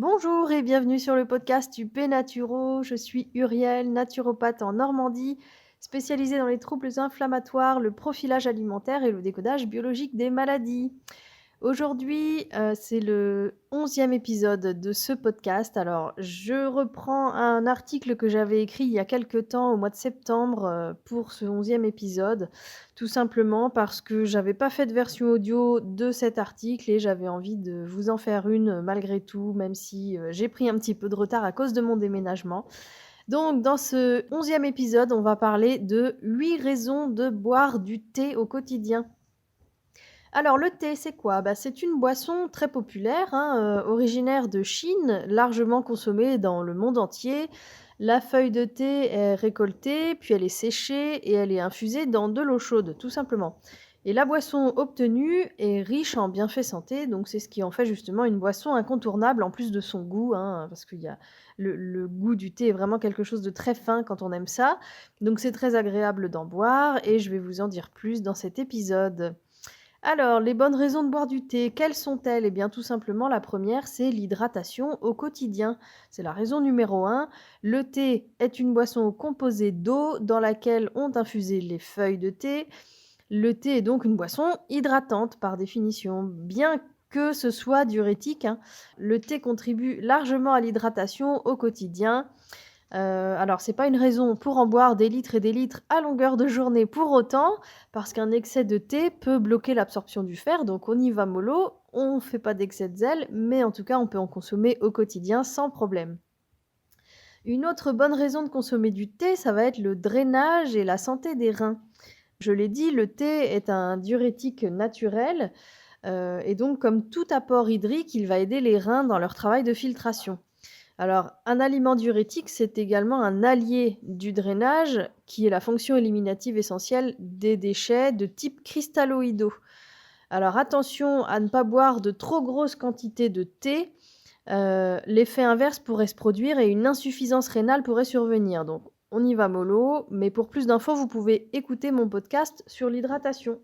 Bonjour et bienvenue sur le podcast UP Naturo. Je suis Uriel, naturopathe en Normandie, spécialisée dans les troubles inflammatoires, le profilage alimentaire et le décodage biologique des maladies. Aujourd'hui, c'est le 11e épisode de ce podcast. Alors, je reprends un article que j'avais écrit il y a quelque temps, au mois de septembre, pour ce 11e épisode. Tout simplement parce que j'avais pas fait de version audio de cet article et j'avais envie de vous en faire une, malgré tout, même si, j'ai pris un petit peu de retard à cause de mon déménagement. Donc dans ce 11e épisode, on va parler de 8 raisons de boire du thé au quotidien. Alors le thé, c'est quoi? C'est une boisson très populaire, hein, originaire de Chine, largement consommée dans le monde entier. La feuille de thé est récoltée, puis elle est séchée et elle est infusée dans de l'eau chaude, tout simplement. Et la boisson obtenue est riche en bienfaits santé, donc c'est ce qui en fait justement une boisson incontournable en plus de son goût, hein, parce qu'il y a le goût du thé est vraiment quelque chose de très fin quand on aime ça. Donc c'est très agréable d'en boire et je vais vous en dire plus dans cet épisode. Alors, les bonnes raisons de boire du thé, quelles sont-elles? Eh bien, tout simplement, la première, c'est l'hydratation au quotidien. C'est la raison numéro un. Le thé est une boisson composée d'eau dans laquelle ont infusé les feuilles de thé. Le thé est donc une boisson hydratante par définition, bien que ce soit diurétique, hein. Le thé contribue largement à l'hydratation au quotidien. Alors c'est pas une raison pour en boire des litres et des litres à longueur de journée pour autant, parce qu'un excès de thé peut bloquer l'absorption du fer, donc on y va mollo, on fait pas d'excès de zèle, mais en tout cas on peut en consommer au quotidien sans problème. Une autre bonne raison de consommer du thé, ça va être le drainage et la santé des reins. Je l'ai dit, le thé est un diurétique naturel, et donc comme tout apport hydrique, il va aider les reins dans leur travail de filtration. Alors, un aliment diurétique, c'est également un allié du drainage, qui est la fonction éliminative essentielle des déchets de type cristalloïdaux. Alors attention à ne pas boire de trop grosses quantités de thé, l'effet inverse pourrait se produire et une insuffisance rénale pourrait survenir. Donc on y va mollo, mais pour plus d'infos, vous pouvez écouter mon podcast sur l'hydratation.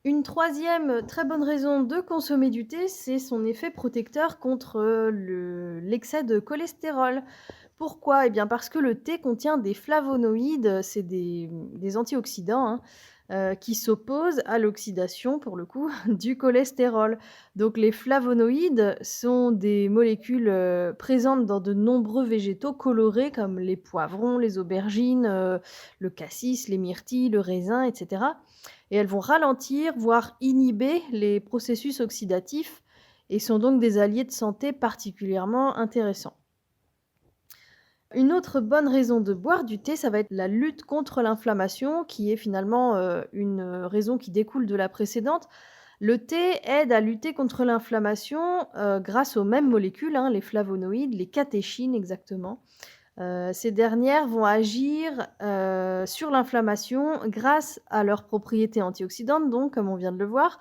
Une troisième très bonne raison de consommer du thé, c'est son effet protecteur contre l'excès de cholestérol. Pourquoi? Eh bien parce que le thé contient des flavonoïdes, c'est des antioxydants, hein, qui s'opposent à l'oxydation, pour le coup, du cholestérol. Donc les flavonoïdes sont des molécules, présentes dans de nombreux végétaux colorés comme les poivrons, les aubergines, le cassis, les myrtilles, le raisin et cetera, et elles vont ralentir, voire inhiber les processus oxydatifs et sont donc des alliés de santé particulièrement intéressants. Une autre bonne raison de boire du thé, ça va être la lutte contre l'inflammation, qui est finalement, une raison qui découle de la précédente. Le thé aide à lutter contre l'inflammation, grâce aux mêmes molécules, hein, les flavonoïdes, les catéchines exactement. Ces dernières vont agir, sur l'inflammation grâce à leurs propriétés antioxydantes donc, comme on vient de le voir,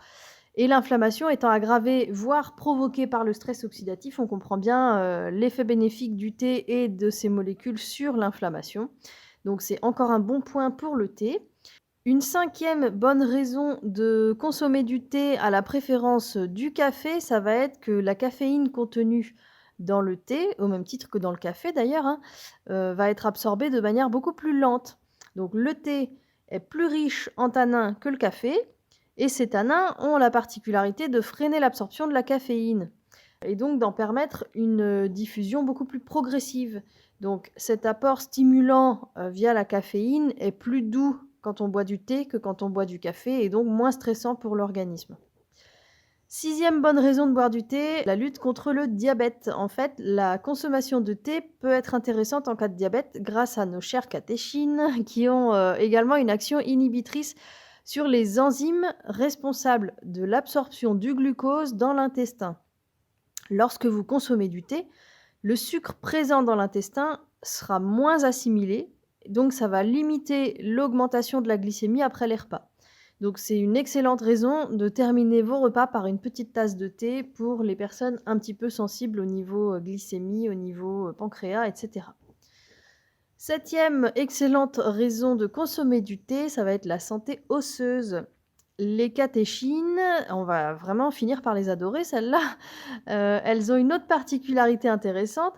et l'inflammation étant aggravée, voire provoquée par le stress oxydatif, on comprend bien, l'effet bénéfique du thé et de ces molécules sur l'inflammation. Donc c'est encore un bon point pour le thé. Une cinquième bonne raison de consommer du thé à la préférence du café, ça va être que la caféine contenue dans le thé, au même titre que dans le café d'ailleurs, hein, va être absorbée de manière beaucoup plus lente. Donc le thé est plus riche en tanins que le café et ces tanins ont la particularité de freiner l'absorption de la caféine et donc d'en permettre une diffusion beaucoup plus progressive. Donc cet apport stimulant, via la caféine est plus doux quand on boit du thé que quand on boit du café et donc moins stressant pour l'organisme. Sixième bonne raison de boire du thé, la lutte contre le diabète. En fait, la consommation de thé peut être intéressante en cas de diabète grâce à nos chères catéchines qui ont, également une action inhibitrice sur les enzymes responsables de l'absorption du glucose dans l'intestin. Lorsque vous consommez du thé, le sucre présent dans l'intestin sera moins assimilé, donc ça va limiter l'augmentation de la glycémie après les repas. Donc c'est une excellente raison de terminer vos repas par une petite tasse de thé pour les personnes un petit peu sensibles au niveau glycémie, au niveau pancréas, etc. Septième excellente raison de consommer du thé, ça va être la santé osseuse. Les catéchines, on va vraiment finir par les adorer celles-là. Elles ont une autre particularité intéressante.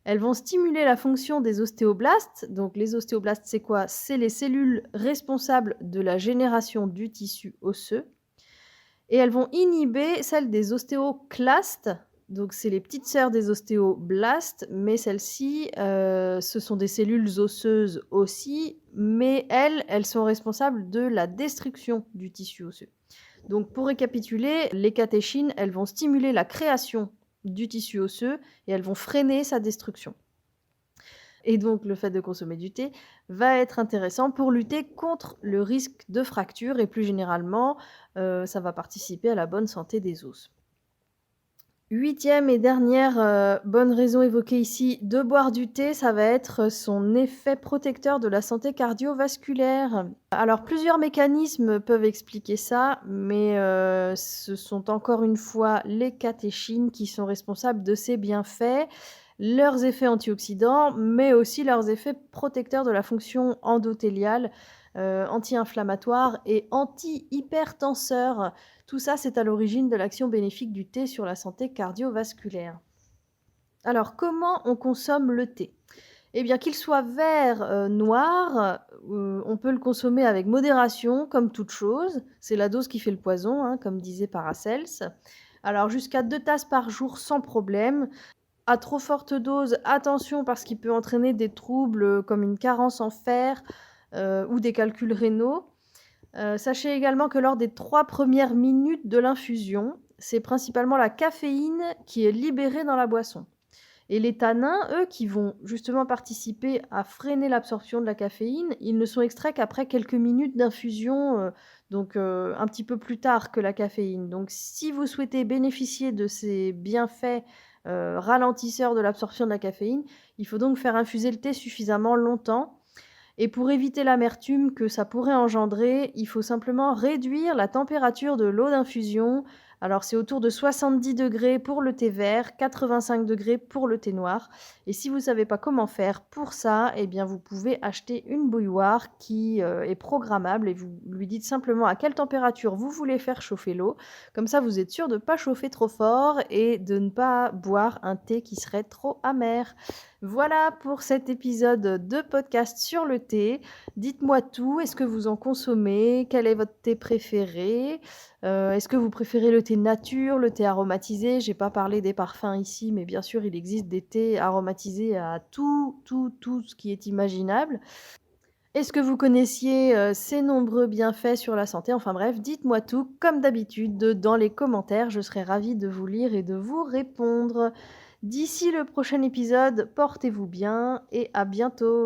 Elles vont stimuler la fonction des ostéoblastes. Donc les ostéoblastes, c'est quoi? C'est les cellules responsables de la génération du tissu osseux. Et elles vont inhiber celle des ostéoclastes. Donc c'est les petites sœurs des ostéoblastes, mais celles-ci, ce sont des cellules osseuses aussi, mais elles sont responsables de la destruction du tissu osseux. Donc pour récapituler, les catéchines, elles vont stimuler la création du tissu osseux et elles vont freiner sa destruction. Et donc le fait de consommer du thé va être intéressant pour lutter contre le risque de fracture et plus généralement, ça va participer à la bonne santé des os. 8e et dernière, bonne raison évoquée ici de boire du thé, ça va être son effet protecteur de la santé cardiovasculaire. Alors plusieurs mécanismes peuvent expliquer ça, mais ce sont encore une fois les catéchines qui sont responsables de ces bienfaits, leurs effets antioxydants, mais aussi leurs effets protecteurs de la fonction endothéliale, anti-inflammatoire et anti-hypertenseur. Tout ça, c'est à l'origine de l'action bénéfique du thé sur la santé cardiovasculaire. Alors, comment on consomme le thé? Eh bien, qu'il soit vert, noir, on peut le consommer avec modération, comme toute chose. C'est la dose qui fait le poison, hein, comme disait Paracels. Alors, jusqu'à 2 tasses par jour sans problème. À trop forte dose, attention parce qu'il peut entraîner des troubles comme une carence en fer ou des calculs rénaux. Sachez également que lors des 3 premières minutes de l'infusion, c'est principalement la caféine qui est libérée dans la boisson. Et les tanins, eux, qui vont justement participer à freiner l'absorption de la caféine, ils ne sont extraits qu'après quelques minutes d'infusion, donc un petit peu plus tard que la caféine. Donc si vous souhaitez bénéficier de ces bienfaits ralentisseurs de l'absorption de la caféine, il faut donc faire infuser le thé suffisamment longtemps. Et pour éviter l'amertume que ça pourrait engendrer, il faut simplement réduire la température de l'eau d'infusion. Alors c'est autour de 70 degrés pour le thé vert, 85 degrés pour le thé noir. Et si vous ne savez pas comment faire pour ça, eh bien vous pouvez acheter une bouilloire qui est programmable et vous lui dites simplement à quelle température vous voulez faire chauffer l'eau. Comme ça, vous êtes sûr de ne pas chauffer trop fort et de ne pas boire un thé qui serait trop amer. Voilà pour cet épisode de podcast sur le thé. Dites-moi tout, est-ce que vous en consommez? Quel est votre thé préféré? Est-ce que vous préférez le thé nature, le thé aromatisé? J'ai pas parlé des parfums ici, mais bien sûr, il existe des thés aromatisés à tout ce qui est imaginable. Est-ce que vous connaissiez ces nombreux bienfaits sur la santé? Enfin bref, dites-moi tout, comme d'habitude, dans les commentaires. Je serai ravie de vous lire et de vous répondre. D'ici le prochain épisode, portez-vous bien et à bientôt.